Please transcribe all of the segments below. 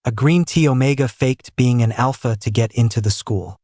A green tea omega faked being an alpha to get into the school.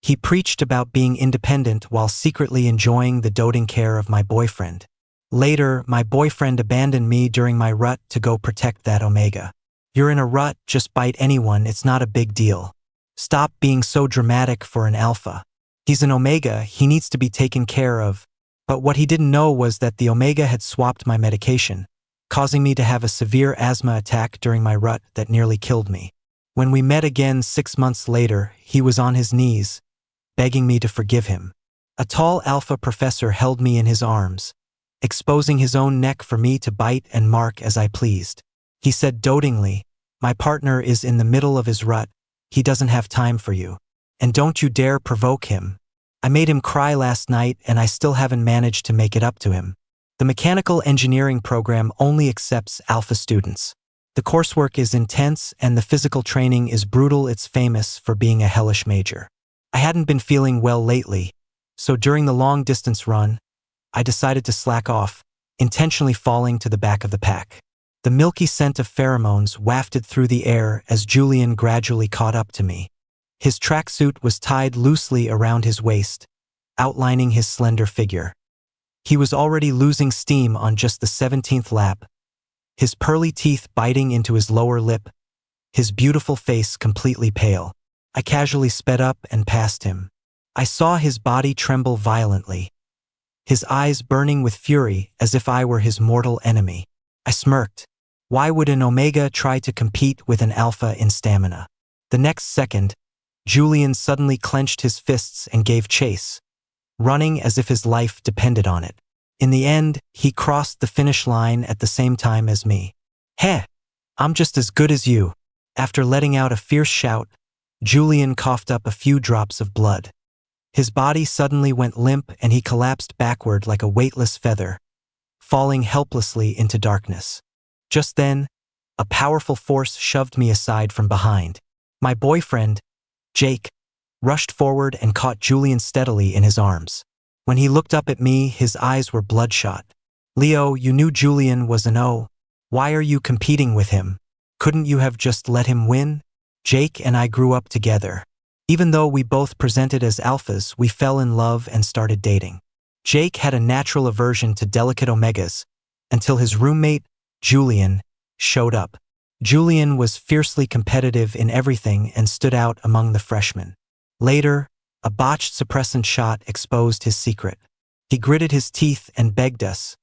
He preached about being independent while secretly enjoying the doting care of my boyfriend. Later, my boyfriend abandoned me during my rut to go protect that omega. You're in a rut, just bite anyone, it's not a big deal. Stop being so dramatic for an alpha. He's an omega, he needs to be taken care of. But what he didn't know was that the omega had swapped my medication, causing me to have a severe asthma attack during my rut that nearly killed me. When we met again 6 months later, he was on his knees, begging me to forgive him. A tall alpha professor held me in his arms, exposing his own neck for me to bite and mark as I pleased. He said dotingly, "My partner is in the middle of his rut, he doesn't have time for you. And don't you dare provoke him." I made him cry last night and I still haven't managed to make it up to him. The mechanical engineering program only accepts alpha students. The coursework is intense and the physical training is brutal. It's famous for being a hellish major. I hadn't been feeling well lately, so during the long-distance run, I decided to slack off, intentionally falling to the back of the pack. The milky scent of pheromones wafted through the air as Julian gradually caught up to me. His tracksuit was tied loosely around his waist, outlining his slender figure. He was already losing steam on just the 17th lap, his pearly teeth biting into his lower lip, his beautiful face completely pale. I casually sped up and passed him. I saw his body tremble violently, his eyes burning with fury as if I were his mortal enemy. I smirked. Why would an omega try to compete with an alpha in stamina? The next second, Julian suddenly clenched his fists and gave chase, running as if his life depended on it. In the end, he crossed the finish line at the same time as me. "Heh, I'm just as good as you." After letting out a fierce shout, Julian coughed up a few drops of blood. His body suddenly went limp and he collapsed backward like a weightless feather, falling helplessly into darkness. Just then, a powerful force shoved me aside from behind. My boyfriend, Jake, rushed forward and caught Julian steadily in his arms. When he looked up at me, his eyes were bloodshot. "Leo, you knew Julian was an O. Why are you competing with him? Couldn't you have just let him win?" Jake and I grew up together. Even though we both presented as alphas, we fell in love and started dating. Jake had a natural aversion to delicate omegas, until his roommate, Julian, showed up. Julian was fiercely competitive in everything and stood out among the freshmen. Later, a botched suppressant shot exposed his secret. He gritted his teeth and begged us,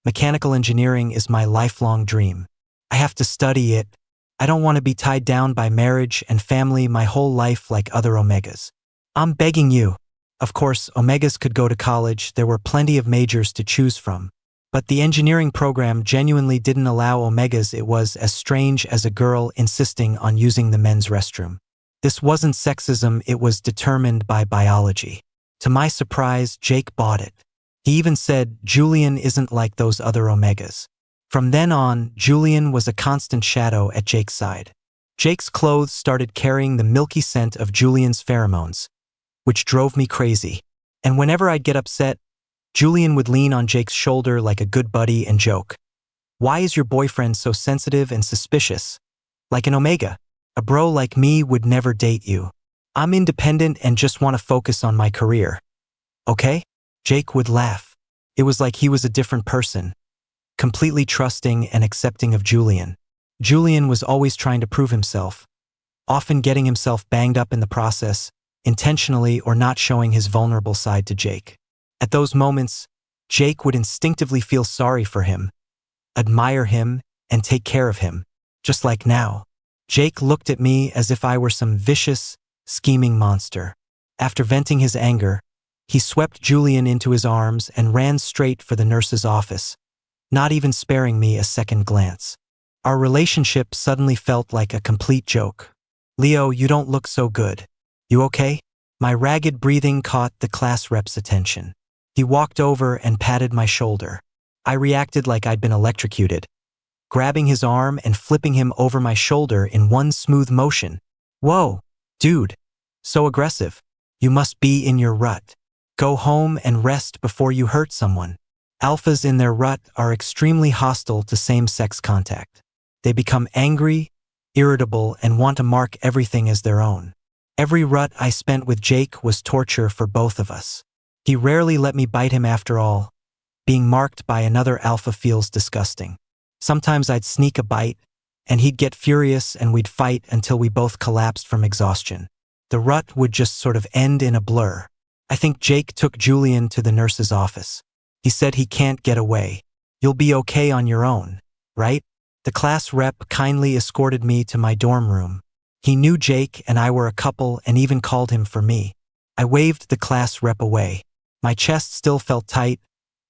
"Mechanical engineering is my lifelong dream. I have to study it. I don't want to be tied down by marriage and family my whole life like other omegas. I'm begging you." Of course, omegas could go to college, there were plenty of majors to choose from. But the engineering program genuinely didn't allow omegas. It was as strange as a girl insisting on using the men's restroom. This wasn't sexism, it was determined by biology. To my surprise, Jake bought it. He even said, "Julian isn't like those other omegas." From then on, Julian was a constant shadow at Jake's side. Jake's clothes started carrying the milky scent of Julian's pheromones, which drove me crazy. And whenever I'd get upset, Julian would lean on Jake's shoulder like a good buddy and joke, "Why is your boyfriend so sensitive and suspicious? Like an omega. A bro like me would never date you. I'm independent and just want to focus on my career. Okay?" Jake would laugh. It was like he was a different person, completely trusting and accepting of Julian. Julian was always trying to prove himself, often getting himself banged up in the process, intentionally or not showing his vulnerable side to Jake. At those moments, Jake would instinctively feel sorry for him, admire him, and take care of him, just like now. Jake looked at me as if I were some vicious, scheming monster. After venting his anger, he swept Julian into his arms and ran straight for the nurse's office, not even sparing me a second glance. Our relationship suddenly felt like a complete joke. "Leo, you don't look so good. You okay?" My ragged breathing caught the class rep's attention. He walked over and patted my shoulder. I reacted like I'd been electrocuted, grabbing his arm and flipping him over my shoulder in one smooth motion. "Whoa, dude, so aggressive. You must be in your rut. Go home and rest before you hurt someone." Alphas in their rut are extremely hostile to same-sex contact. They become angry, irritable, and want to mark everything as their own. Every rut I spent with Jake was torture for both of us. He rarely let me bite him after all. Being marked by another alpha feels disgusting. Sometimes I'd sneak a bite, and he'd get furious and we'd fight until we both collapsed from exhaustion. The rut would just sort of end in a blur. I think Jake took Julian to the nurse's office. He said he can't get away. You'll be okay on your own, right? The class rep kindly escorted me to my dorm room. He knew Jake and I were a couple and even called him for me. I waved the class rep away. My chest still felt tight,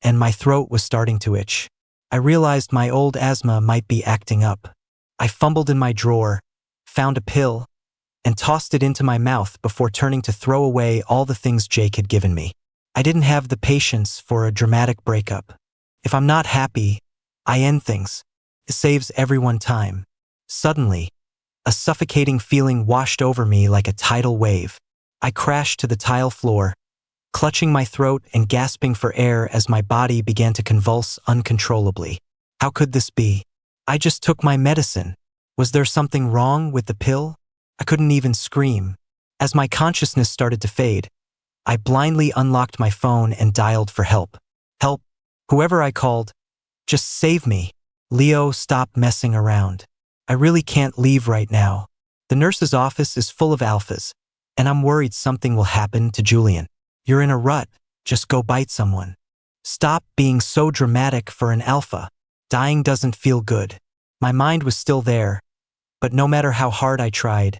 and my throat was starting to itch. I realized my old asthma might be acting up. I fumbled in my drawer, found a pill, and tossed it into my mouth before turning to throw away all the things Jake had given me. I didn't have the patience for a dramatic breakup. If I'm not happy, I end things. It saves everyone time. Suddenly, a suffocating feeling washed over me like a tidal wave. I crashed to the tile floor, clutching my throat and gasping for air as my body began to convulse uncontrollably. How could this be? I just took my medicine. Was there something wrong with the pill? I couldn't even scream. As my consciousness started to fade, I blindly unlocked my phone and dialed for help. Help. Whoever I called, just save me. Leo, stop messing around. I really can't leave right now. The nurse's office is full of alphas, and I'm worried something will happen to Julian. You're in a rut. Just go bite someone. Stop being so dramatic for an alpha. Dying doesn't feel good. My mind was still there, but no matter how hard I tried,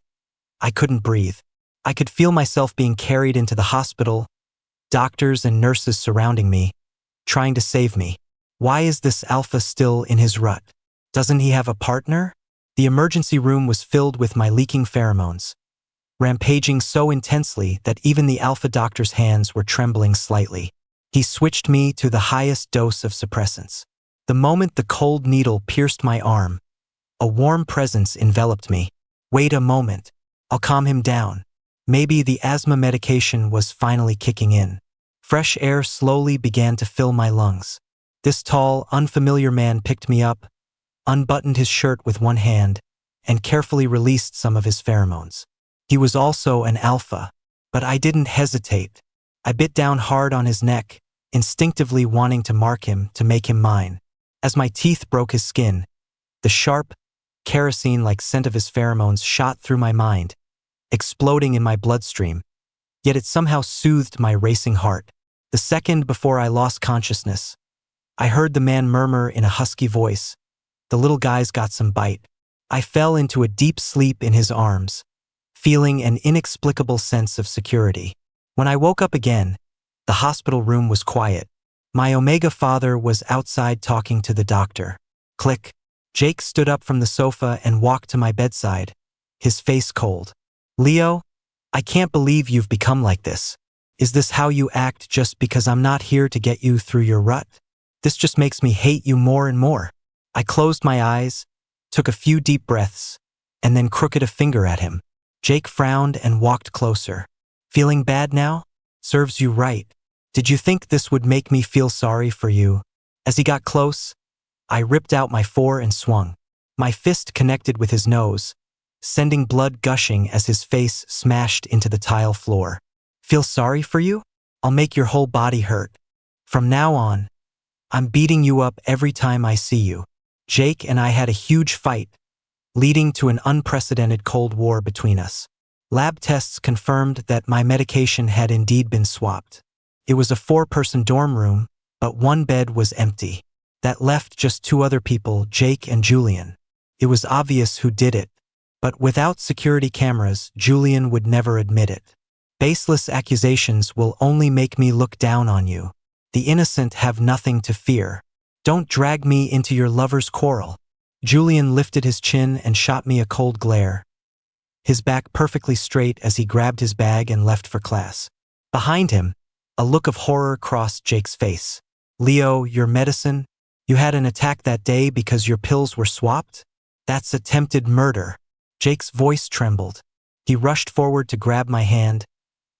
I couldn't breathe. I could feel myself being carried into the hospital, doctors and nurses surrounding me, trying to save me. Why is this alpha still in his rut? Doesn't he have a partner? The emergency room was filled with my leaking pheromones, rampaging so intensely that even the alpha doctor's hands were trembling slightly. He switched me to the highest dose of suppressants. The moment the cold needle pierced my arm, a warm presence enveloped me. Wait a moment. I'll calm him down. Maybe the asthma medication was finally kicking in. Fresh air slowly began to fill my lungs. This tall, unfamiliar man picked me up, unbuttoned his shirt with one hand, and carefully released some of his pheromones. He was also an alpha, but I didn't hesitate. I bit down hard on his neck, instinctively wanting to mark him to make him mine. As my teeth broke his skin, the sharp, kerosene-like scent of his pheromones shot through my mind, exploding in my bloodstream. Yet it somehow soothed my racing heart. The second before I lost consciousness, I heard the man murmur in a husky voice, "The little guy's got some bite." I fell into a deep sleep in his arms, feeling an inexplicable sense of security. When I woke up again, the hospital room was quiet. My Omega father was outside talking to the doctor. Click. Jake stood up from the sofa and walked to my bedside, his face cold. "Leo, I can't believe you've become like this. Is this how you act just because I'm not here to get you through your rut? This just makes me hate you more and more." I closed my eyes, took a few deep breaths, and then crooked a finger at him. Jake frowned and walked closer. "Feeling bad now? Serves you right. Did you think this would make me feel sorry for you?" As he got close, I ripped out my fore and swung. My fist connected with his nose, sending blood gushing as his face smashed into the tile floor. "Feel sorry for you? I'll make your whole body hurt. From now on, I'm beating you up every time I see you." Jake and I had a huge fight, leading to an unprecedented Cold War between us. Lab tests confirmed that my medication had indeed been swapped. It was a 4-person dorm room, but one bed was empty. That left just 2 other people, Jake and Julian. It was obvious who did it, but without security cameras, Julian would never admit it. "Baseless accusations will only make me look down on you. The innocent have nothing to fear. Don't drag me into your lover's quarrel." Julian lifted his chin and shot me a cold glare, his back perfectly straight as he grabbed his bag and left for class. Behind him, a look of horror crossed Jake's face. "Leo, your medicine? You had an attack that day because your pills were swapped? That's attempted murder." Jake's voice trembled. He rushed forward to grab my hand,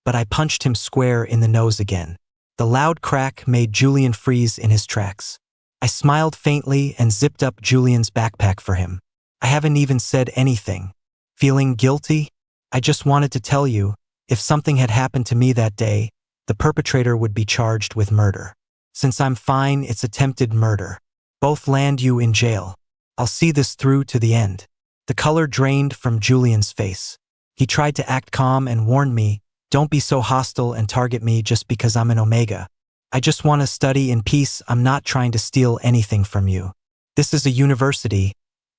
but I punched him square in the nose again. The loud crack made Julian freeze in his tracks. I smiled faintly and zipped up Julian's backpack for him. I haven't even said anything. Feeling guilty? I just wanted to tell you, if something had happened to me that day, the perpetrator would be charged with murder. Since I'm fine, it's attempted murder. Both land you in jail. I'll see this through to the end. The color drained from Julian's face. He tried to act calm and warned me, don't be so hostile and target me just because I'm an Omega. I just want to study in peace. I'm not trying to steal anything from you. This is a university.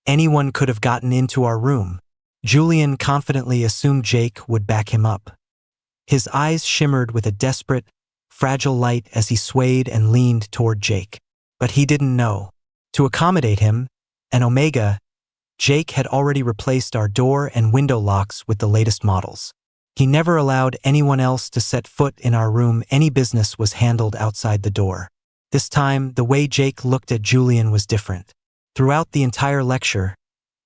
Anyone could have gotten into our room. Julian confidently assumed Jake would back him up. His eyes shimmered with a desperate, fragile light as he swayed and leaned toward Jake. But he didn't know. To accommodate him, an Omega, Jake had already replaced our door and window locks with the latest models. He never allowed anyone else to set foot in our room. Any business was handled outside the door. This time, the way Jake looked at Julian was different. Throughout the entire lecture,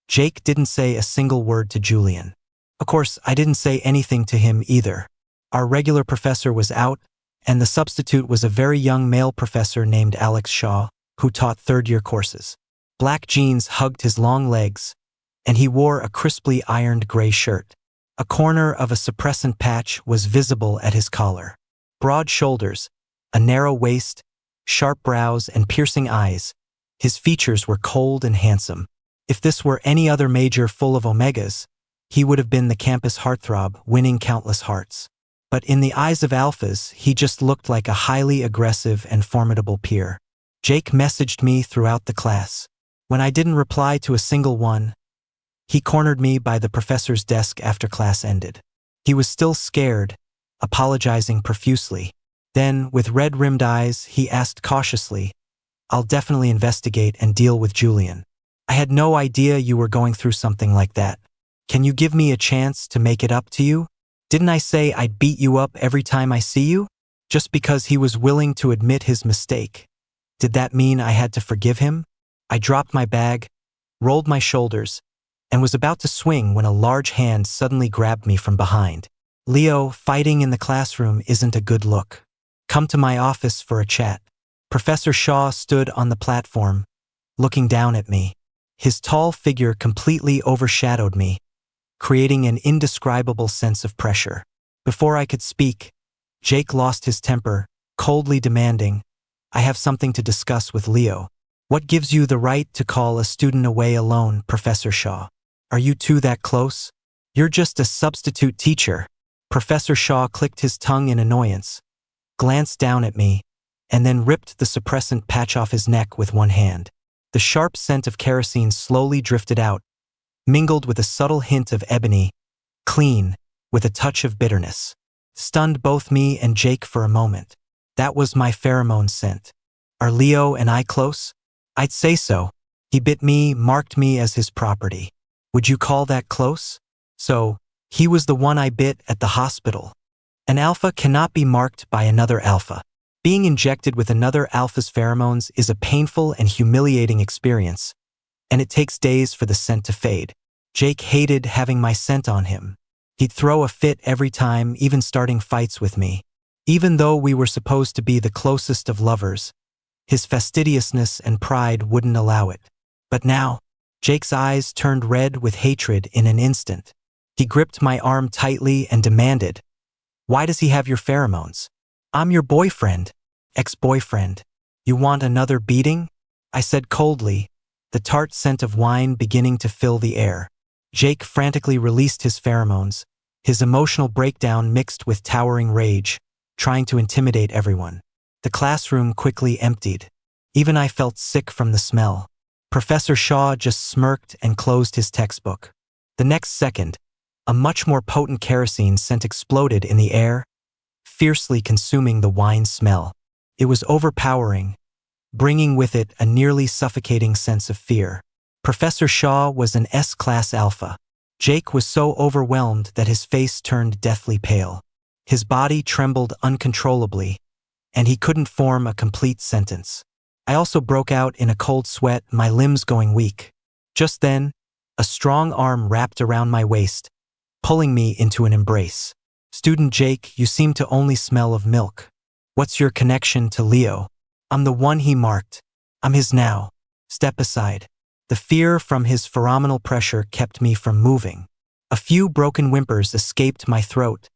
Jake didn't say a single word to Julian. Of course, I didn't say anything to him either. Our regular professor was out, and the substitute was a very young male professor named Alex Shaw, who taught third-year courses. Black jeans hugged his long legs, and he wore a crisply ironed gray shirt. A corner of a suppressant patch was visible at his collar. Broad shoulders, a narrow waist, sharp brows, and piercing eyes. His features were cold and handsome. If this were any other major full of Omegas, he would have been the campus heartthrob, winning countless hearts. But in the eyes of alphas, he just looked like a highly aggressive and formidable peer. Jake messaged me throughout the class. When I didn't reply to a single one, he cornered me by the professor's desk after class ended. He was still scared, apologizing profusely. Then, with red-rimmed eyes, he asked cautiously, I'll definitely investigate and deal with Julian. I had no idea you were going through something like that. Can you give me a chance to make it up to you? Didn't I say I'd beat you up every time I see you? Just because he was willing to admit his mistake. Did that mean I had to forgive him? I dropped my bag, rolled my shoulders, and was about to swing when a large hand suddenly grabbed me from behind. Leo, fighting in the classroom isn't a good look. Come to my office for a chat. Professor Shaw stood on the platform, looking down at me. His tall figure completely overshadowed me, creating an indescribable sense of pressure. Before I could speak, Jake lost his temper, coldly demanding, I have something to discuss with Leo. What gives you the right to call a student away alone, Professor Shaw? Are you two that close? You're just a substitute teacher. Professor Shaw clicked his tongue in annoyance, glanced down at me, and then ripped the suppressant patch off his neck with one hand. The sharp scent of kerosene slowly drifted out, mingled with a subtle hint of ebony, clean, with a touch of bitterness. Stunned both me and Jake for a moment. That was my pheromone scent. Are Leo and I close? I'd say so. He bit me, marked me as his property. Would you call that close? So, he was the one I bit at the hospital. An alpha cannot be marked by another alpha. Being injected with another alpha's pheromones is a painful and humiliating experience, and it takes days for the scent to fade. Jake hated having my scent on him. He'd throw a fit every time, even starting fights with me. Even though we were supposed to be the closest of lovers, his fastidiousness and pride wouldn't allow it. But now, Jake's eyes turned red with hatred in an instant. He gripped my arm tightly and demanded, Why does he have your pheromones? I'm your boyfriend, ex-boyfriend. You want another beating? I said coldly, the tart scent of wine beginning to fill the air. Jake frantically released his pheromones, his emotional breakdown mixed with towering rage, trying to intimidate everyone. The classroom quickly emptied. Even I felt sick from the smell. Professor Shaw just smirked and closed his textbook. The next second, a much more potent kerosene scent exploded in the air, fiercely consuming the wine smell. It was overpowering, bringing with it a nearly suffocating sense of fear. Professor Shaw was an S-class alpha. Jake was so overwhelmed that his face turned deathly pale. His body trembled uncontrollably, and he couldn't form a complete sentence. I also broke out in a cold sweat, my limbs going weak. Just then, a strong arm wrapped around my waist, pulling me into an embrace. Student Jake, you seem to only smell of milk. What's your connection to Leo? I'm the one he marked. I'm his now. Step aside. The fear from his pheromonal pressure kept me from moving. A few broken whimpers escaped my throat,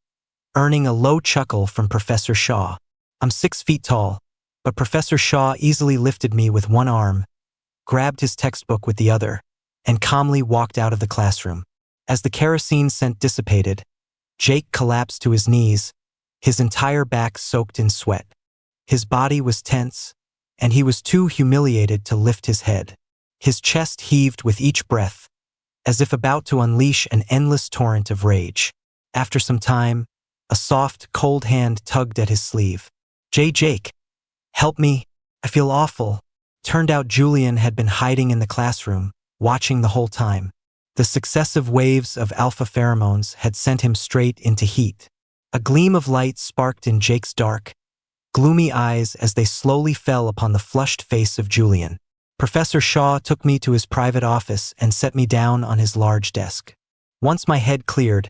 earning a low chuckle from Professor Shaw. I'm 6 feet tall, but Professor Shaw easily lifted me with one arm, grabbed his textbook with the other, and calmly walked out of the classroom. As the kerosene scent dissipated, Jake collapsed to his knees, his entire back soaked in sweat. His body was tense, and he was too humiliated to lift his head. His chest heaved with each breath, as if about to unleash an endless torrent of rage. After some time, a soft, cold hand tugged at his sleeve. Jake, help me, I feel awful." Turned out Julian had been hiding in the classroom, watching the whole time. The successive waves of alpha pheromones had sent him straight into heat. A gleam of light sparked in Jake's dark, gloomy eyes as they slowly fell upon the flushed face of Julian. Professor Shaw took me to his private office and set me down on his large desk. Once my head cleared,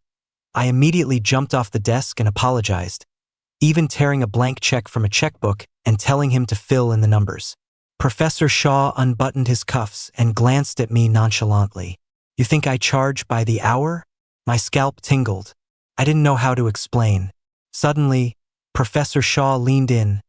I immediately jumped off the desk and apologized, even tearing a blank check from a checkbook and telling him to fill in the numbers. Professor Shaw unbuttoned his cuffs and glanced at me nonchalantly. "You think I charge by the hour?" My scalp tingled. I didn't know how to explain. Suddenly, Professor Shaw leaned in,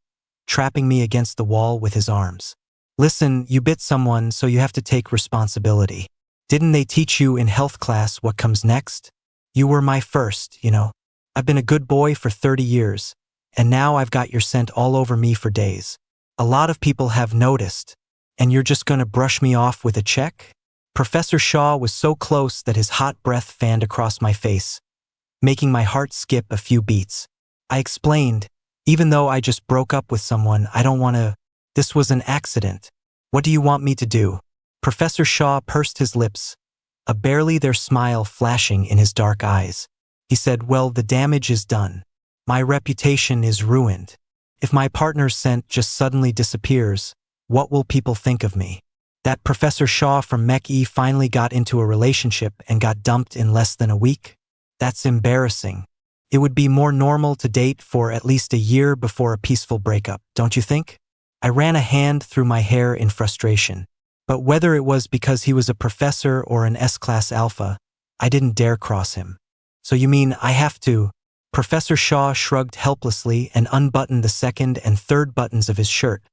trapping me against the wall with his arms. "Listen, you bit someone, so you have to take responsibility. Didn't they teach you in health class what comes next? You were my first, you know. I've been a good boy for 30 years, and now I've got your scent all over me for days. A lot of people have noticed, and you're just gonna brush me off with a check?" Professor Shaw was so close that his hot breath fanned across my face, making my heart skip a few beats. I explained, "Even though I just broke up with someone, I don't want to. This was an accident. What do you want me to do?" Professor Shaw pursed his lips, a barely there smile flashing in his dark eyes. He said, "Well, the damage is done. My reputation is ruined. If my partner's scent just suddenly disappears, what will people think of me? That Professor Shaw from Mech E finally got into a relationship and got dumped in less than a week? That's embarrassing. It would be more normal to date for at least a year before a peaceful breakup, don't you think?" I ran a hand through my hair in frustration. But whether it was because he was a professor or an S-class alpha, I didn't dare cross him. "So you mean I have to?" Professor Shaw shrugged helplessly and unbuttoned the second and third buttons of his shirt,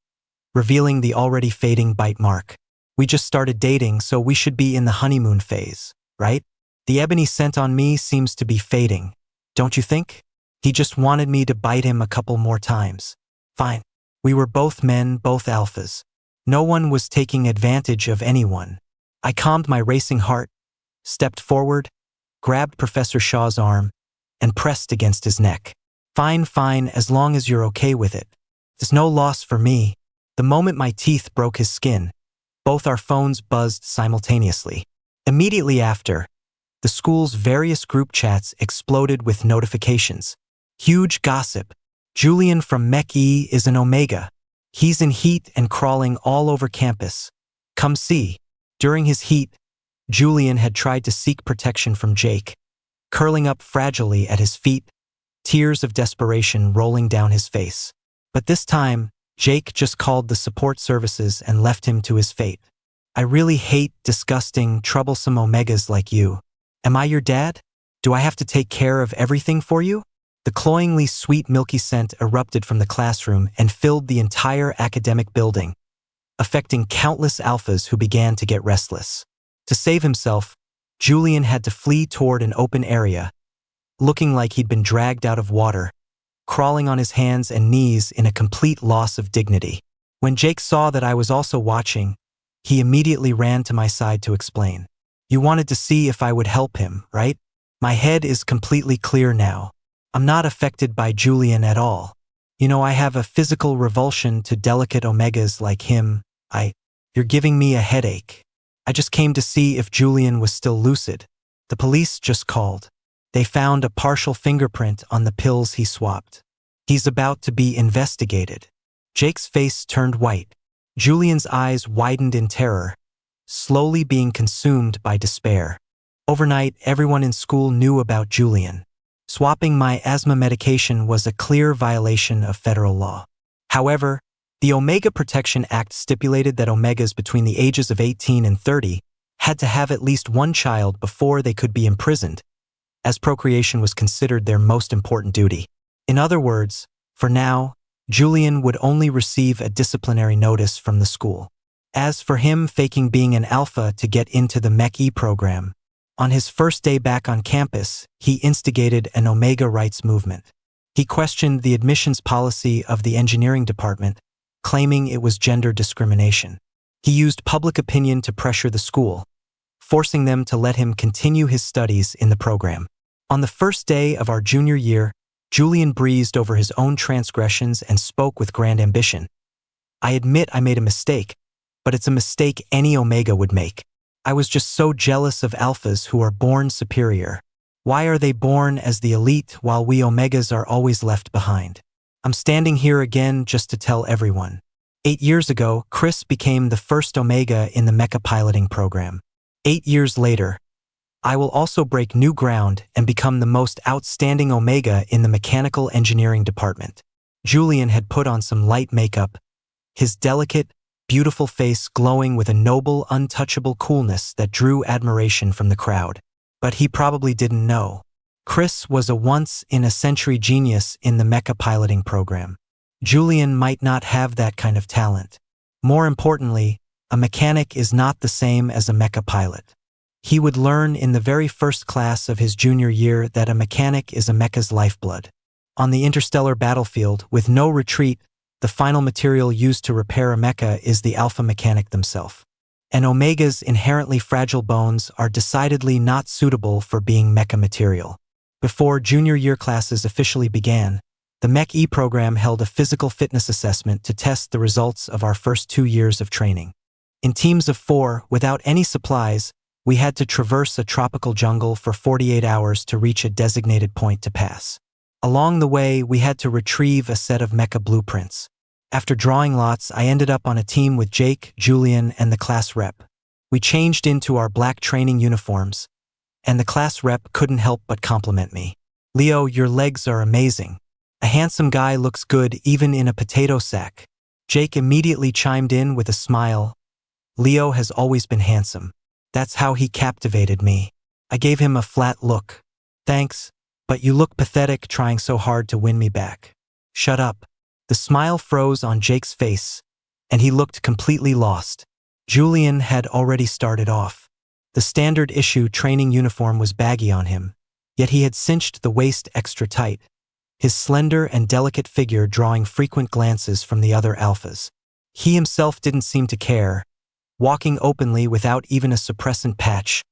revealing the already fading bite mark. "We just started dating, so we should be in the honeymoon phase, right? The ebony scent on me seems to be fading, don't you think? He just wanted me to bite him a couple more times. Fine. We were both men, both alphas. No one was taking advantage of anyone." I calmed my racing heart, stepped forward, grabbed Professor Shaw's arm, and pressed against his neck. Fine, as long as you're okay with it. There's no loss for me." The moment my teeth broke his skin, both our phones buzzed simultaneously. Immediately after, the school's various group chats exploded with notifications. Huge gossip. Julian from Mech E is an Omega. He's in heat and crawling all over campus. Come see. During his heat, Julian had tried to seek protection from Jake, curling up fragilely at his feet, tears of desperation rolling down his face. But this time, Jake just called the support services and left him to his fate. "I really hate disgusting, troublesome Omegas like you. Am I your dad? Do I have to take care of everything for you?" The cloyingly sweet milky scent erupted from the classroom and filled the entire academic building, affecting countless alphas who began to get restless. To save himself, Julian had to flee toward an open area, looking like he'd been dragged out of water, crawling on his hands and knees in a complete loss of dignity. When Jake saw that I was also watching, he immediately ran to my side to explain. "You wanted to see if I would help him, right? My head is completely clear now. I'm not affected by Julian at all. You know, I have a physical revulsion to delicate Omegas like him. You're giving me a headache. I just came to see if Julian was still lucid. The police just called. They found a partial fingerprint on the pills he swapped. He's about to be investigated." Jake's face turned white. Julian's eyes widened in terror, slowly being consumed by despair. Overnight, everyone in school knew about Julian. Swapping my asthma medication was a clear violation of federal law. However, The Omega Protection Act stipulated that Omegas between the ages of 18 and 30 had to have at least one child before they could be imprisoned, as procreation was considered their most important duty. In other words, for now, Julian would only receive a disciplinary notice from the school. As for him faking being an alpha to get into the MEC program, on his first day back on campus, he instigated an Omega rights movement. He questioned the admissions policy of the engineering department, claiming it was gender discrimination. He used public opinion to pressure the school, forcing them to let him continue his studies in the program. On the first day of our junior year, Julian breezed over his own transgressions and spoke with grand ambition. "I admit I made a mistake, but it's a mistake any Omega would make. I was just so jealous of alphas who are born superior. Why are they born as the elite while we Omegas are always left behind? I'm standing here again just to tell everyone. 8 years ago, Chris became the first Omega in the mecha piloting program. 8 years later, I will also break new ground and become the most outstanding Omega in the mechanical engineering department." Julian had put on some light makeup, his delicate, beautiful face glowing with a noble, untouchable coolness that drew admiration from the crowd. But he probably didn't know. Chris was a once-in-a-century genius in the mecha piloting program. Julian might not have that kind of talent. More importantly, a mechanic is not the same as a mecha pilot. He would learn in the very first class of his junior year that a mechanic is a mecha's lifeblood. On the interstellar battlefield, with no retreat, the final material used to repair a mecha is the alpha mechanic themselves. And Omega's inherently fragile bones are decidedly not suitable for being mecha material. Before junior year classes officially began, the MEC program held a physical fitness assessment to test the results of our first 2 years of training. In teams of 4, without any supplies, we had to traverse a tropical jungle for 48 hours to reach a designated point to pass. Along the way, we had to retrieve a set of mecha blueprints. After drawing lots, I ended up on a team with Jake, Julian, and the class rep. We changed into our black training uniforms, and the class rep couldn't help but compliment me. "Leo, your legs are amazing. A handsome guy looks good even in a potato sack." Jake immediately chimed in with a smile. "Leo has always been handsome. That's how he captivated me." I gave him a flat look. "Thanks, but you look pathetic trying so hard to win me back." "Shut up." The smile froze on Jake's face, and he looked completely lost. Julian had already started off. The standard issue training uniform was baggy on him, yet he had cinched the waist extra tight, his slender and delicate figure drawing frequent glances from the other alphas. He himself didn't seem to care, walking openly without even a suppressant patch,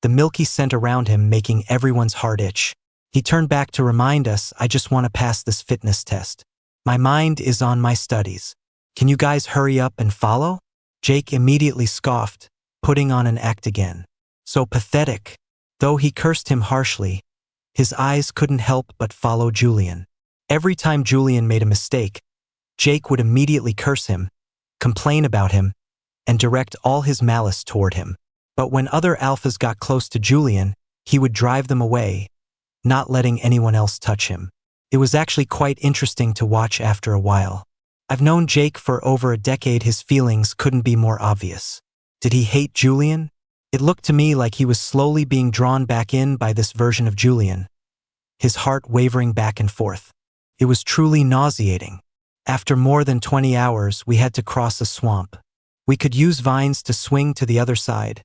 the milky scent around him making everyone's heart itch. He turned back to remind us, "I just want to pass this fitness test. My mind is on my studies. Can you guys hurry up and follow?" Jake immediately scoffed, putting on an act again. So pathetic. Though he cursed him harshly, his eyes couldn't help but follow Julian. Every time Julian made a mistake, Jake would immediately curse him, complain about him, and direct all his malice toward him. But when other alphas got close to Julian, he would drive them away, not letting anyone else touch him. It was actually quite interesting to watch after a while. I've known Jake for over a decade. His feelings couldn't be more obvious. Did he hate Julian? It looked to me like he was slowly being drawn back in by this version of Julian, his heart wavering back and forth. It was truly nauseating. After more than 20 hours, we had to cross a swamp. We could use vines to swing to the other side,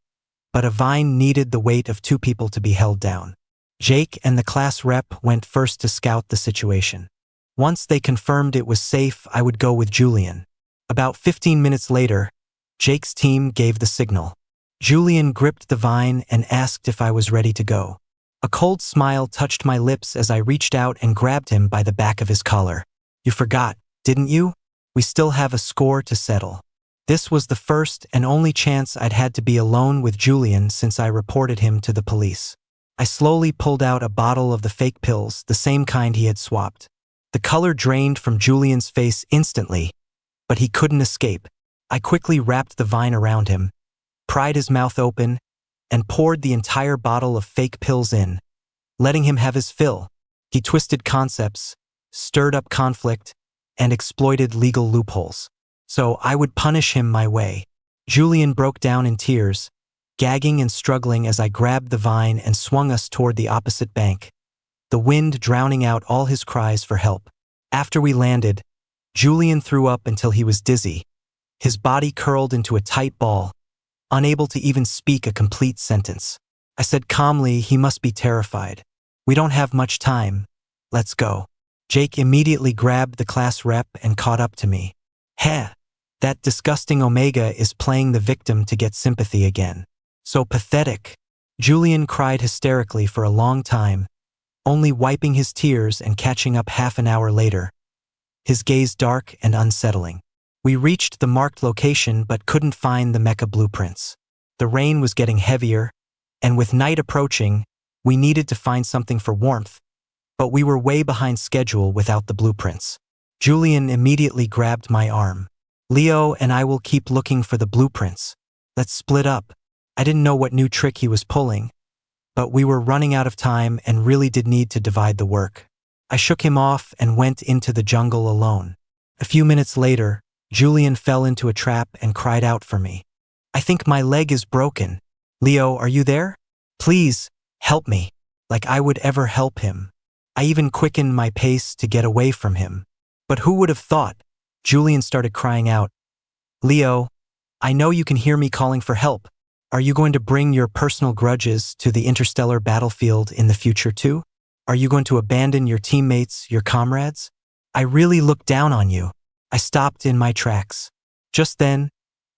but a vine needed the weight of 2 people to be held down. Jake and the class rep went first to scout the situation. Once they confirmed it was safe, I would go with Julian. About 15 minutes later, Jake's team gave the signal. Julian gripped the vine and asked if I was ready to go. A cold smile touched my lips as I reached out and grabbed him by the back of his collar. "You forgot, didn't you? We still have a score to settle." This was the first and only chance I'd had to be alone with Julian since I reported him to the police. I slowly pulled out a bottle of the fake pills, the same kind he had swapped. The color drained from Julian's face instantly, but he couldn't escape. I quickly wrapped the vine around him, pried his mouth open, and poured the entire bottle of fake pills in, letting him have his fill. He twisted concepts, stirred up conflict, and exploited legal loopholes. so I would punish him my way. Julian broke down in tears, gagging and struggling as I grabbed the vine and swung us toward the opposite bank, the wind drowning out all his cries for help. After we landed, Julian threw up until he was dizzy, his body curled into a tight ball, unable to even speak a complete sentence. I said calmly, he must be terrified. We don't have much time. Let's go. Jake immediately grabbed the class rep and caught up to me. Heh, that disgusting Omega is playing the victim to get sympathy again. So pathetic. Julian cried hysterically for a long time, only wiping his tears and catching up half an hour later, his gaze dark and unsettling. We reached the marked location but couldn't find the mecha blueprints. The rain was getting heavier, and with night approaching, we needed to find something for warmth, but we were way behind schedule without the blueprints. Julian immediately grabbed my arm. Leo and I will keep looking for the blueprints. Let's split up. I didn't know what new trick he was pulling, but we were running out of time and really did need to divide the work. I shook him off and went into the jungle alone. A few minutes later, Julian fell into a trap and cried out for me. I think my leg is broken. Leo, are you there? Please, help me. Like I would ever help him. I even quickened my pace to get away from him. But who would have thought? Julian started crying out. Leo, I know you can hear me calling for help. Are you going to bring your personal grudges to the interstellar battlefield in the future too? Are you going to abandon your teammates, your comrades? I really look down on you. I stopped in my tracks. Just then,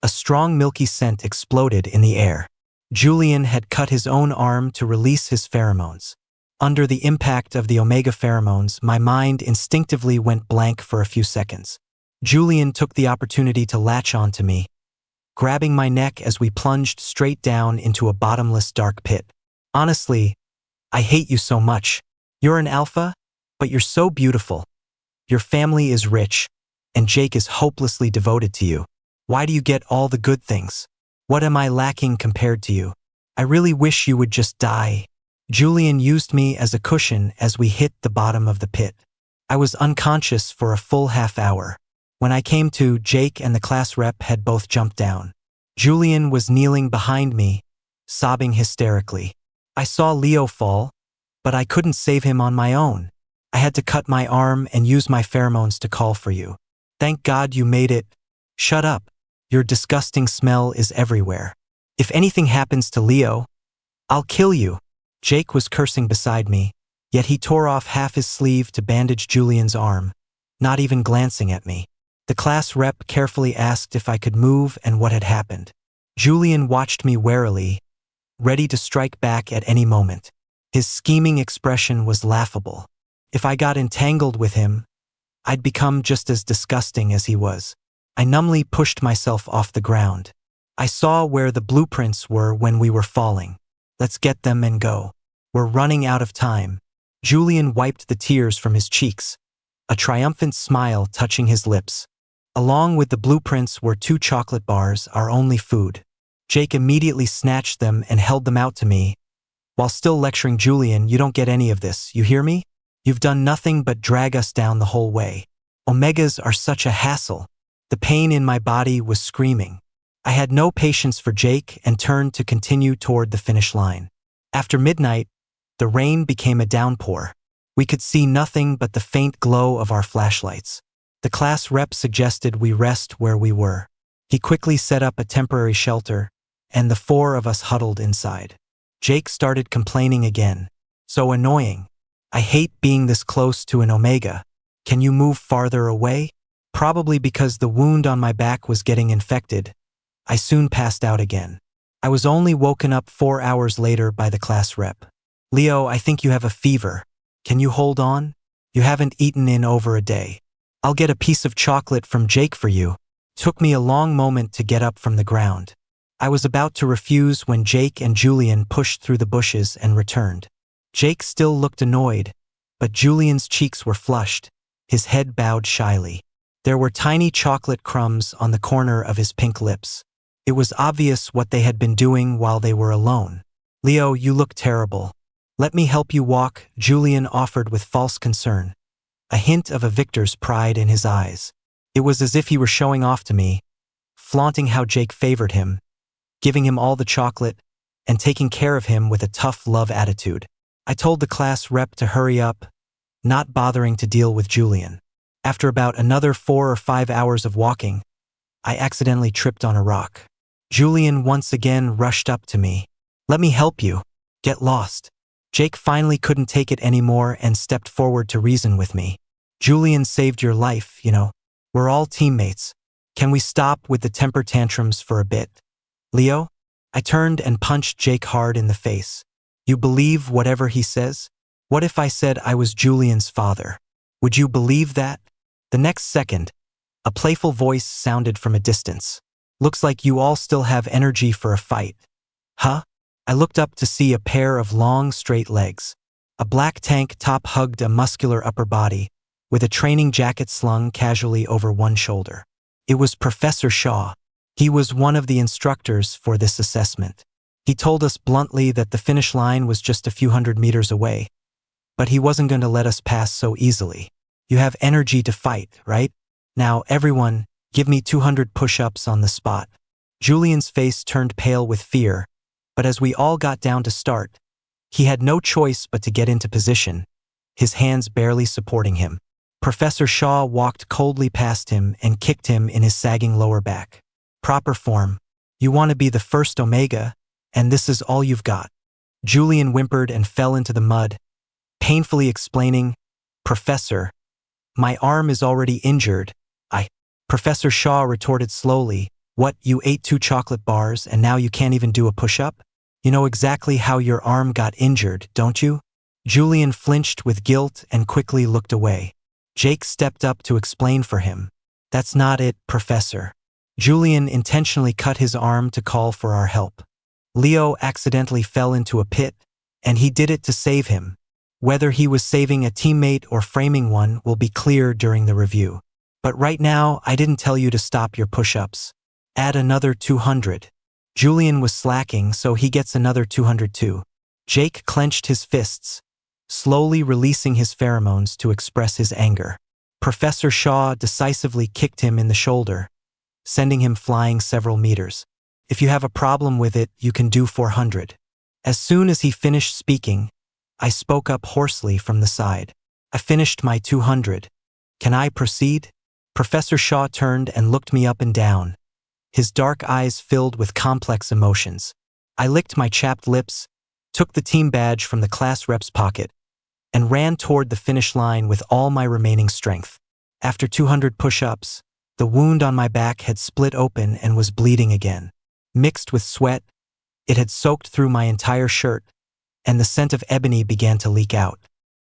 a strong milky scent exploded in the air. Julian had cut his own arm to release his pheromones. Under the impact of the Omega pheromones, my mind instinctively went blank for a few seconds. Julian took the opportunity to latch onto me, grabbing my neck as we plunged straight down into a bottomless dark pit. Honestly, I hate you so much. You're an alpha, but you're so beautiful. Your family is rich, and Jake is hopelessly devoted to you. Why do you get all the good things? What am I lacking compared to you? I really wish you would just die. Julian used me as a cushion as we hit the bottom of the pit. I was unconscious for a full half hour. When I came to, Jake and the class rep had both jumped down. Julian was kneeling behind me, sobbing hysterically. I saw Leo fall, but I couldn't save him on my own. I had to cut my arm and use my pheromones to call for you. Thank God you made it. Shut up. Your disgusting smell is everywhere. If anything happens to Leo, I'll kill you. Jake was cursing beside me, yet he tore off half his sleeve to bandage Julian's arm, not even glancing at me. The class rep carefully asked if I could move and what had happened. Julian watched me warily, ready to strike back at any moment. His scheming expression was laughable. If I got entangled with him, I'd become just as disgusting as he was. I numbly pushed myself off the ground. I saw where the blueprints were when we were falling. Let's get them and go. We're running out of time. Julian wiped the tears from his cheeks, a triumphant smile touching his lips. Along with the blueprints were 2 chocolate bars, our only food. Jake immediately snatched them and held them out to me, while still lecturing Julian, you don't get any of this, you hear me? You've done nothing but drag us down the whole way. Omegas are such a hassle. The pain in my body was screaming. I had no patience for Jake and turned to continue toward the finish line. After midnight, the rain became a downpour. We could see nothing but the faint glow of our flashlights. The class rep suggested we rest where we were. He quickly set up a temporary shelter, and the 4 of us huddled inside. Jake started complaining again. So annoying. I hate being this close to an Omega. Can you move farther away? Probably because the wound on my back was getting infected, I soon passed out again. I was only woken up 4 hours later by the class rep. Leo, I think you have a fever. Can you hold on? You haven't eaten in over a day. I'll get a piece of chocolate from Jake for you. Took me a long moment to get up from the ground. I was about to refuse when Jake and Julian pushed through the bushes and returned. Jake still looked annoyed, but Julian's cheeks were flushed, his head bowed shyly. There were tiny chocolate crumbs on the corner of his pink lips. It was obvious what they had been doing while they were alone. Leo, you look terrible. Let me help you walk, Julian offered with false concern, a hint of a victor's pride in his eyes. It was as if he were showing off to me, flaunting how Jake favored him, giving him all the chocolate, and taking care of him with a tough love attitude. I told the class rep to hurry up, not bothering to deal with Julian. After about another 4 or 5 hours of walking, I accidentally tripped on a rock. Julian once again rushed up to me. "Let me help you. Get lost." Jake finally couldn't take it anymore and stepped forward to reason with me. "Julian saved your life, you know. We're all teammates. Can we stop with the temper tantrums for a bit? Leo?" I turned and punched Jake hard in the face. "You believe whatever he says? What if I said I was Julian's father? Would you believe that?" The next second, a playful voice sounded from a distance. "Looks like you all still have energy for a fight." Huh? I looked up to see a pair of long, straight legs. A black tank top hugged a muscular upper body, with a training jacket slung casually over one shoulder. It was Professor Shaw. He was one of the instructors for this assessment. He told us bluntly that the finish line was just a few hundred meters away, but he wasn't going to let us pass so easily. "You have energy to fight, right? Now, everyone, give me 200 push-ups on the spot." Julian's face turned pale with fear, but as we all got down to start, he had no choice but to get into position, his hands barely supporting him. Professor Shaw walked coldly past him and kicked him in his sagging lower back. "Proper form. You want to be the first Omega, and this is all you've got." Julian whimpered and fell into the mud, painfully explaining, "Professor, my arm is already injured." Professor Shaw retorted slowly, "What, you ate 2 chocolate bars and now you can't even do a push-up? You know exactly how your arm got injured, don't you?" Julian flinched with guilt and quickly looked away. Jake stepped up to explain for him. "That's not it, Professor." Julian intentionally cut his arm to call for our help. "Leo accidentally fell into a pit, and he did it to save him. Whether he was saving a teammate or framing one will be clear during the review. But right now, I didn't tell you to stop your push-ups. Add another 200. Julian was slacking, so he gets another 200 too. Jake clenched his fists, slowly releasing his pheromones to express his anger. Professor Shaw decisively kicked him in the shoulder, sending him flying several meters. "If you have a problem with it, you can do 400. As soon as he finished speaking, I spoke up hoarsely from the side. "I finished my 200. Can I proceed?" Professor Shaw turned and looked me up and down, his dark eyes filled with complex emotions. I licked my chapped lips, took the team badge from the class rep's pocket, and ran toward the finish line with all my remaining strength. After 200 push-ups, the wound on my back had split open and was bleeding again. Mixed with sweat, it had soaked through my entire shirt, and the scent of ebony began to leak out.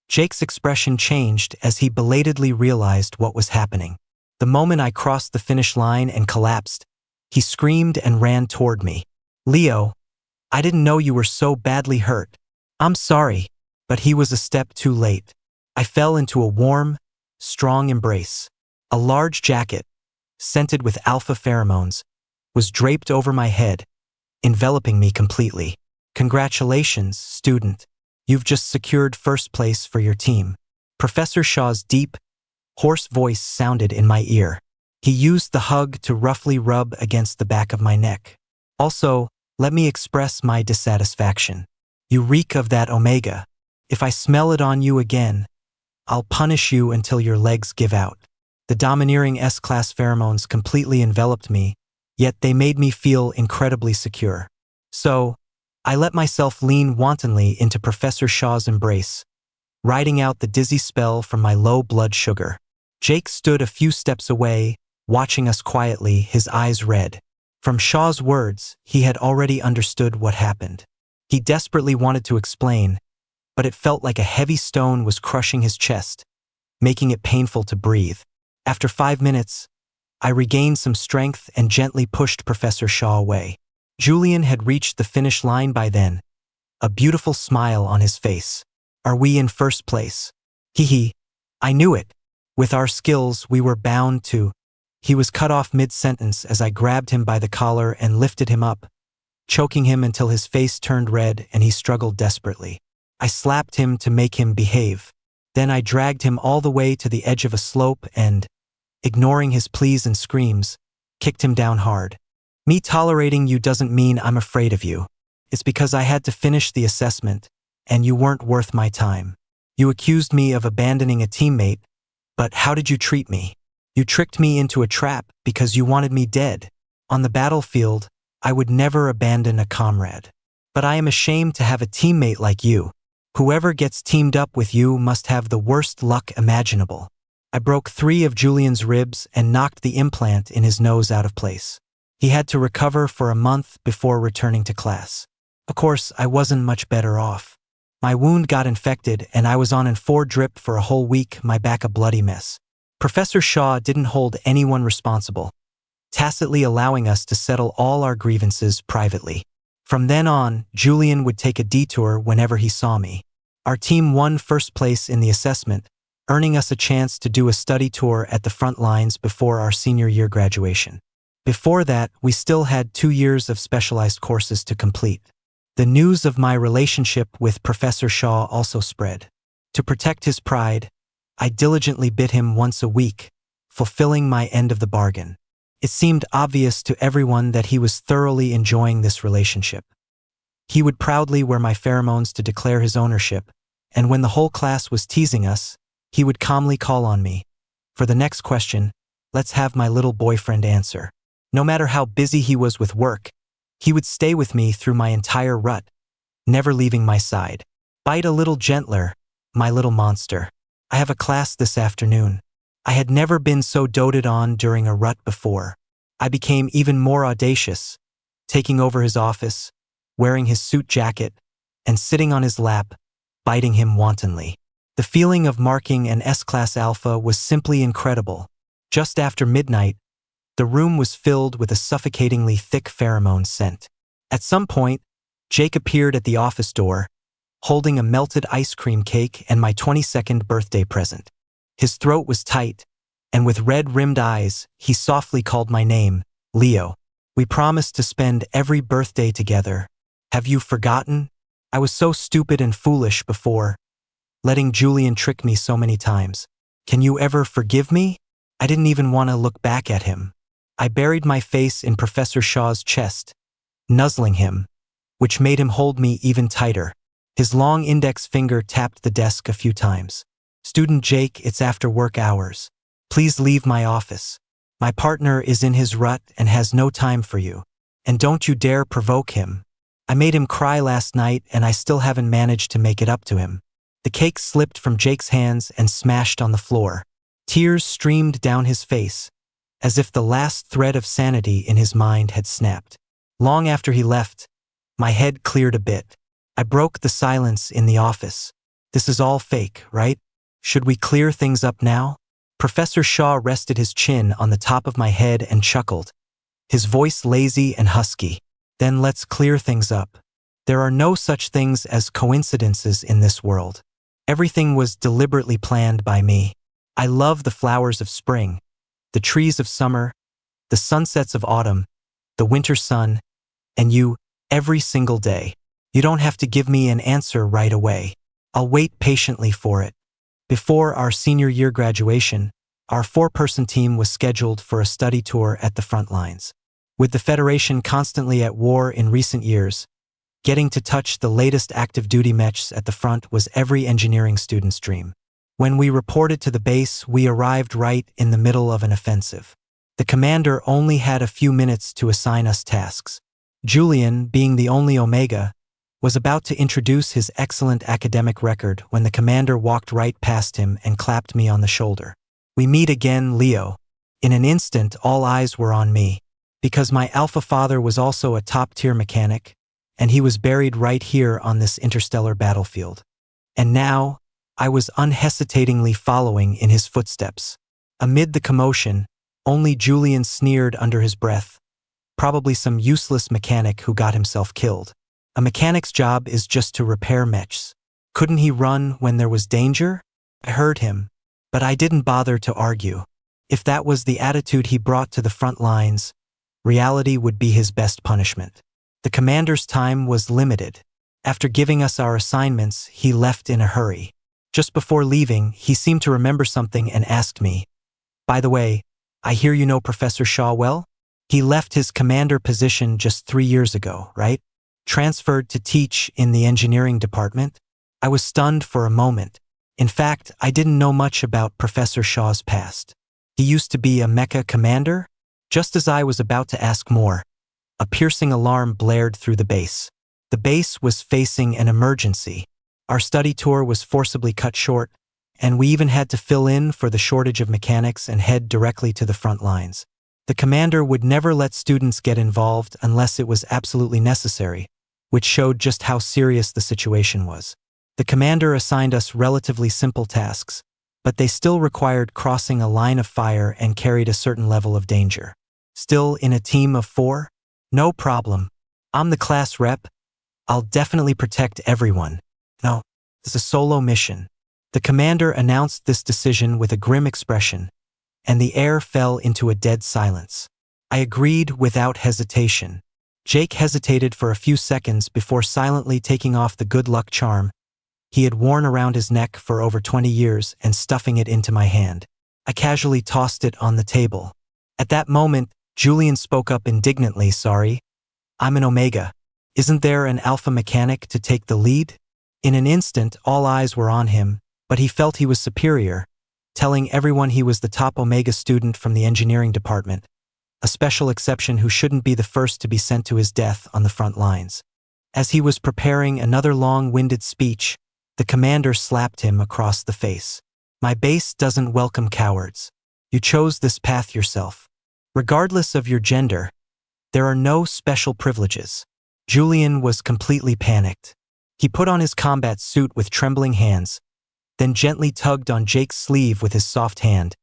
Jake's expression changed as he belatedly realized what was happening. The moment I crossed the finish line and collapsed, he screamed and ran toward me. "Leo, I didn't know you were so badly hurt." "I'm sorry," but he was a step too late. I fell into a warm, strong embrace. A large jacket, scented with alpha pheromones, was draped over my head, enveloping me completely. "Congratulations, student. You've just secured first place for your team." Professor Shaw's deep, hoarse voice sounded in my ear. He used the hug to roughly rub against the back of my neck. "Also, let me express my dissatisfaction. You reek of that Omega. If I smell it on you again, I'll punish you until your legs give out." The domineering S-class pheromones completely enveloped me, yet they made me feel incredibly secure. So, I let myself lean wantonly into Professor Shaw's embrace, riding out the dizzy spell from my low blood sugar. Jake stood a few steps away, watching us quietly, his eyes red. From Shaw's words, he had already understood what happened. He desperately wanted to explain, but it felt like a heavy stone was crushing his chest, making it painful to breathe. After 5 minutes, I regained some strength and gently pushed Professor Shaw away. Julian had reached the finish line by then, a beautiful smile on his face. "Are we in first place?" "Hee. I knew it. With our skills, we were bound to." He was cut off mid-sentence as I grabbed him by the collar and lifted him up, choking him until his face turned red and he struggled desperately. I slapped him to make him behave. Then I dragged him all the way to the edge of a slope and, ignoring his pleas and screams, kicked him down hard. Me tolerating you doesn't mean I'm afraid of you. It's because I had to finish the assessment, and you weren't worth my time. You accused me of abandoning a teammate, but how did you treat me? You tricked me into a trap because you wanted me dead. On the battlefield, I would never abandon a comrade. But I am ashamed to have a teammate like you. Whoever gets teamed up with you must have the worst luck imaginable. I broke 3 of Julian's ribs and knocked the implant in his nose out of place. He had to recover for a month before returning to class. Of course, I wasn't much better off. My wound got infected and I was on an 4 drip for a whole week, my back a bloody mess. Professor Shaw didn't hold anyone responsible, tacitly allowing us to settle all our grievances privately. From then on, Julian would take a detour whenever he saw me. Our team won first place in the assessment, earning us a chance to do a study tour at the front lines before our senior year graduation. Before that, we still had 2 years of specialized courses to complete. The news of my relationship with Professor Shaw also spread. To protect his pride, I diligently bit him once a week, fulfilling my end of the bargain. It seemed obvious to everyone that he was thoroughly enjoying this relationship. He would proudly wear my pheromones to declare his ownership, and when the whole class was teasing us, he would calmly call on me. For the next question, let's have my little boyfriend answer. No matter how busy he was with work, he would stay with me through my entire rut, never leaving my side. Bite a little gentler, my little monster. I have a class this afternoon. I had never been so doted on during a rut before. I became even more audacious, taking over his office, wearing his suit jacket, and sitting on his lap, biting him wantonly. The feeling of marking an S-class alpha was simply incredible. Just after midnight, the room was filled with a suffocatingly thick pheromone scent. At some point, Jake appeared at the office door, holding a melted ice cream cake and my 22nd birthday present. His throat was tight, and with red-rimmed eyes, he softly called my name, Leo. We promised to spend every birthday together. Have you forgotten? I was so stupid and foolish before, letting Julian trick me so many times. Can you ever forgive me? I didn't even want to look back at him. I buried my face in Professor Shaw's chest, nuzzling him, which made him hold me even tighter. His long index finger tapped the desk a few times. Student Jake, it's after work hours. Please leave my office. My partner is in his rut and has no time for you. And don't you dare provoke him. I made him cry last night and I still haven't managed to make it up to him. The cake slipped from Jake's hands and smashed on the floor. Tears streamed down his face, as if the last thread of sanity in his mind had snapped. Long after he left, my head cleared a bit. I broke the silence in the office. This is all fake, right? Should we clear things up now? Professor Shaw rested his chin on the top of my head and chuckled, his voice lazy and husky. Then let's clear things up. There are no such things as coincidences in this world. Everything was deliberately planned by me. I love the flowers of spring, the trees of summer, the sunsets of autumn, the winter sun, and you every single day. You don't have to give me an answer right away. I'll wait patiently for it. Before our senior year graduation, our 4-person team was scheduled for a study tour at the front lines. With the Federation constantly at war in recent years, getting to touch the latest active duty mechs at the front was every engineering student's dream. When we reported to the base, we arrived right in the middle of an offensive. The commander only had a few minutes to assign us tasks. Julian, being the only Omega, was about to introduce his excellent academic record when the commander walked right past him and clapped me on the shoulder. We meet again, Leo. In an instant, all eyes were on me, because my alpha father was also a top-tier mechanic, and he was buried right here on this interstellar battlefield. And now, I was unhesitatingly following in his footsteps. Amid the commotion, only Julian sneered under his breath, probably some useless mechanic who got himself killed. A mechanic's job is just to repair mechs. Couldn't he run when there was danger? I heard him, but I didn't bother to argue. If that was the attitude he brought to the front lines, reality would be his best punishment. The commander's time was limited. After giving us our assignments, he left in a hurry. Just before leaving, he seemed to remember something and asked me, "By the way, I hear you know Professor Shaw well? He left his commander position just 3 years ago, right? Transferred to teach in the engineering department? I was stunned for a moment. In fact, I didn't know much about Professor Shaw's past. He used to be a mecha commander? Just as I was about to ask more, a piercing alarm blared through the base. The base was facing an emergency. Our study tour was forcibly cut short, and we even had to fill in for the shortage of mechanics and head directly to the front lines. The commander would never let students get involved unless it was absolutely necessary, which showed just how serious the situation was. The commander assigned us relatively simple tasks, but they still required crossing a line of fire and carried a certain level of danger. Still in a team of 4? No problem. I'm the class rep. I'll definitely protect everyone. No, it's a solo mission. The commander announced this decision with a grim expression, and the air fell into a dead silence. I agreed without hesitation. Jake hesitated for a few seconds before silently taking off the good luck charm he had worn around his neck for over 20 years and stuffing it into my hand. I casually tossed it on the table. At that moment, Julian spoke up indignantly, "Sorry, I'm an Omega. Isn't there an Alpha mechanic to take the lead?" In an instant, all eyes were on him, but he felt he was superior, telling everyone he was the top Omega student from the engineering department, a special exception who shouldn't be the first to be sent to his death on the front lines. As he was preparing another long-winded speech, the commander slapped him across the face. "My base doesn't welcome cowards. You chose this path yourself. Regardless of your gender, there are no special privileges." Julian was completely panicked. He put on his combat suit with trembling hands, then gently tugged on Jake's sleeve with his soft hand,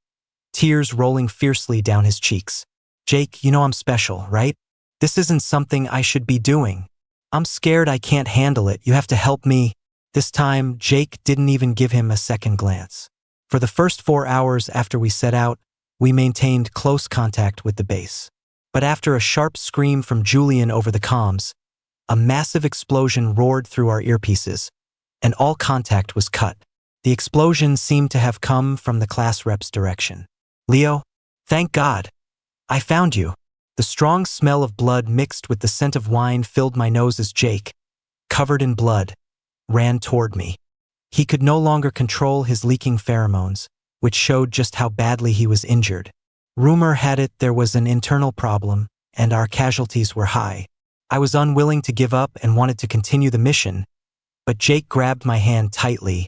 tears rolling fiercely down his cheeks. "Jake, you know I'm special, right? This isn't something I should be doing. I'm scared I can't handle it. You have to help me." This time, Jake didn't even give him a second glance. For the first 4 hours after we set out, we maintained close contact with the base. But after a sharp scream from Julian over the comms, a massive explosion roared through our earpieces, and all contact was cut. The explosion seemed to have come from the class rep's direction. "Leo, thank God. I found you." The strong smell of blood mixed with the scent of wine filled my nose as Jake, covered in blood, ran toward me. He could no longer control his leaking pheromones, which showed just how badly he was injured. Rumor had it there was an internal problem, and our casualties were high. I was unwilling to give up and wanted to continue the mission, but Jake grabbed my hand tightly,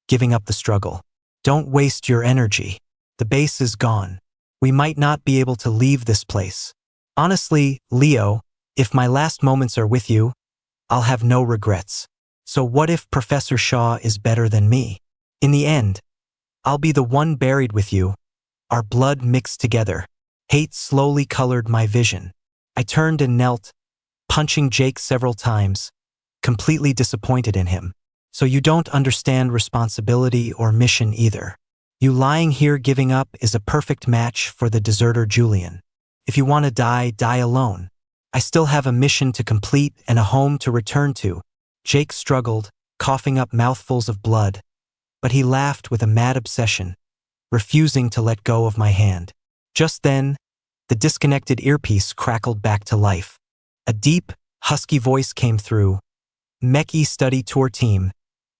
giving up the struggle. "Don't waste your energy. The base is gone. We might not be able to leave this place. Honestly, Leo, if my last moments are with you, I'll have no regrets. So what if Professor Shaw is better than me? In the end, I'll be the one buried with you, our blood mixed together." Hate slowly colored my vision. I turned and knelt, punching Jake several times, completely disappointed in him. "So you don't understand responsibility or mission either. You lying here giving up is a perfect match for the deserter Julian. If you want to die, die alone. I still have a mission to complete and a home to return to." Jake struggled, coughing up mouthfuls of blood, but he laughed with a mad obsession, refusing to let go of my hand. Just then, the disconnected earpiece crackled back to life. A deep, husky voice came through. "Mechie study tour team.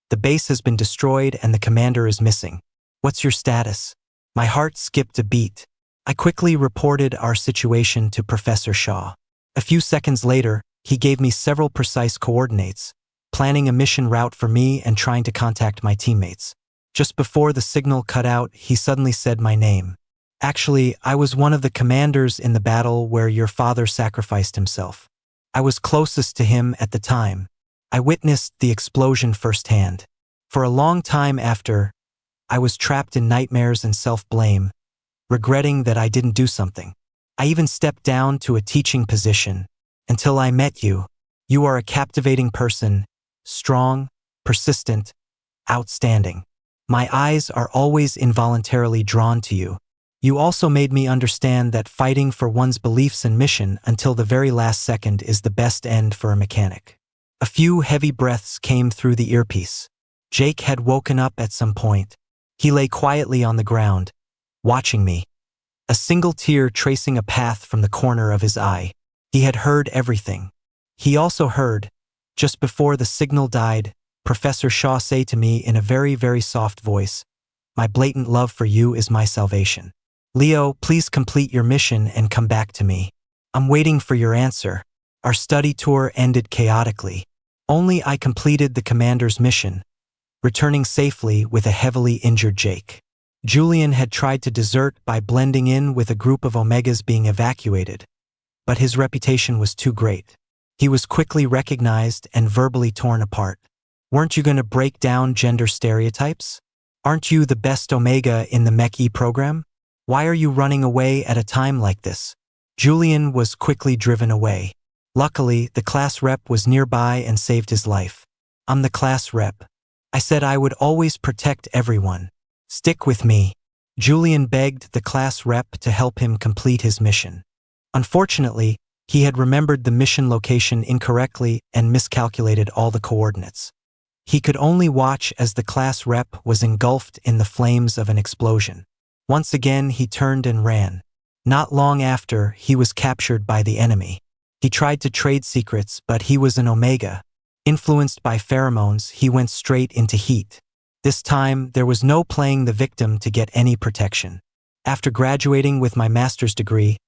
The base has been destroyed and the commander is missing. What's your status?" My heart skipped a beat. I quickly reported our situation to Professor Shaw. A few seconds later, he gave me several precise coordinates, planning a mission route for me and trying to contact my teammates. Just before the signal cut out, he suddenly said my name. "Actually, I was one of the commanders in the battle where your father sacrificed himself. I was closest to him at the time. I witnessed the explosion firsthand. For a long time after, I was trapped in nightmares and self-blame, regretting that I didn't do something. I even stepped down to a teaching position. Until I met you. You are a captivating person, strong, persistent, outstanding. My eyes are always involuntarily drawn to you. You also made me understand that fighting for one's beliefs and mission until the very last second is the best end for a mechanic." A few heavy breaths came through the earpiece. Jake had woken up at some point. He lay quietly on the ground, watching me, a single tear tracing a path from the corner of his eye. He had heard everything. He also heard, just before the signal died, Professor Shaw say to me in a very, very soft voice, "My blatant love for you is my salvation. Leo, please complete your mission and come back to me. I'm waiting for your answer." Our study tour ended chaotically. Only I completed the commander's mission, returning safely with a heavily injured Jake. Julian had tried to desert by blending in with a group of Omegas being evacuated, but his reputation was too great. He was quickly recognized and verbally torn apart. "Weren't you going to break down gender stereotypes? Aren't you the best Omega in the Mech E program? Why are you running away at a time like this?" Julian was quickly driven away. Luckily, the class rep was nearby and saved his life. "I'm the class rep. I said I would always protect everyone. Stick with me." Julian begged the class rep to help him complete his mission. Unfortunately, he had remembered the mission location incorrectly and miscalculated all the coordinates. He could only watch as the class rep was engulfed in the flames of an explosion. Once again, he turned and ran. Not long after, he was captured by the enemy. He tried to trade secrets, but he was an Omega. Influenced by pheromones, he went straight into heat. This time, there was no playing the victim to get any protection. After graduating with my master's degree,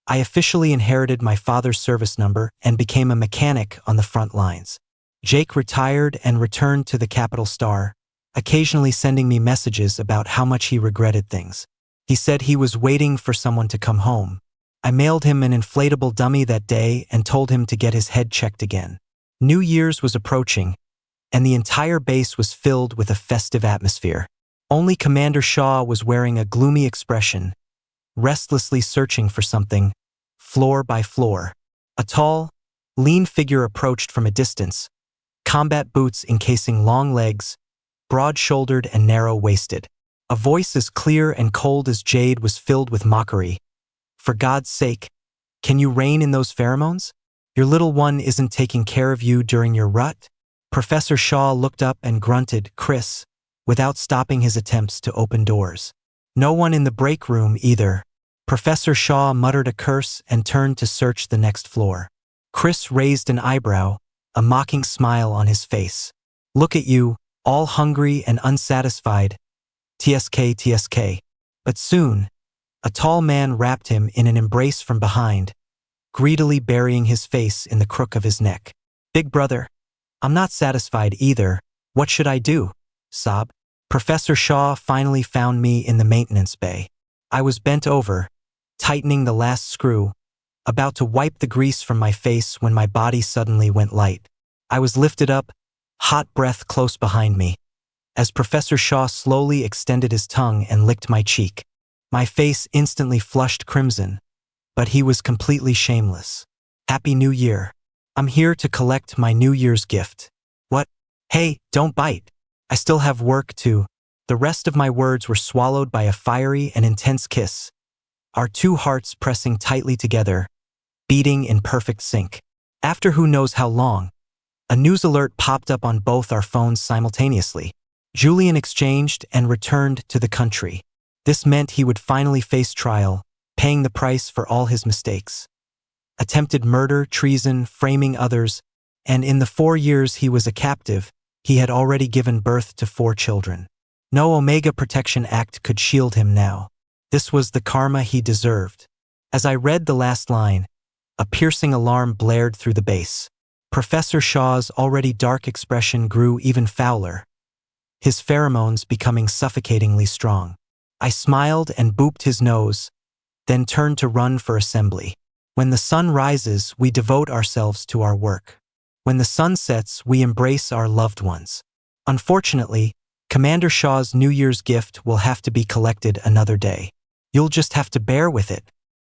I officially inherited my father's service number and became a mechanic on the front lines. Jake retired and returned to the Capital Star, occasionally sending me messages about how much he regretted things. He said he was waiting for someone to come home. I mailed him an inflatable dummy that day and told him to get his head checked again. New Year's was approaching, and the entire base was filled with a festive atmosphere. Only Commander Shaw was wearing a gloomy expression, restlessly searching for something, floor by floor. A tall, lean figure approached from a distance, combat boots encasing long legs, broad-shouldered and narrow-waisted. A voice as clear and cold as jade was filled with mockery. "For God's sake, can you rein in those pheromones? Your little one isn't taking care of you during your rut?" Professor Shaw looked up and grunted, "Chris," without stopping his attempts to open doors. No one in the break room either. Professor Shaw muttered a curse and turned to search the next floor. Chris raised an eyebrow, a mocking smile on his face. "Look at you, all hungry and unsatisfied. TSK, TSK. But soon, a tall man wrapped him in an embrace from behind, greedily burying his face in the crook of his neck. "Big brother, I'm not satisfied either. What should I do?" Sob. Professor Shaw finally found me in the maintenance bay. I was bent over, tightening the last screw, about to wipe the grease from my face when my body suddenly went light. I was lifted up, hot breath close behind me, as Professor Shaw slowly extended his tongue and licked my cheek. My face instantly flushed crimson, but he was completely shameless. "Happy New Year. I'm here to collect my New Year's gift." "What? Hey, don't bite. I still have work to." The rest of my words were swallowed by a fiery and intense kiss, our two hearts pressing tightly together, beating in perfect sync. After who knows how long, a news alert popped up on both our phones simultaneously. Julian exchanged and returned to the country. This meant he would finally face trial, paying the price for all his mistakes. Attempted murder, treason, framing others, and in the 4 years he was a captive, he had already given birth to 4 children. No Omega Protection Act could shield him now. This was the karma he deserved. As I read the last line, a piercing alarm blared through the base. Professor Shaw's already dark expression grew even fouler, his pheromones becoming suffocatingly strong. I smiled and booped his nose, then turned to run for assembly. When the sun rises, we devote ourselves to our work. When the sun sets, we embrace our loved ones. Unfortunately, Commander Shaw's New Year's gift will have to be collected another day. You'll just have to bear with it.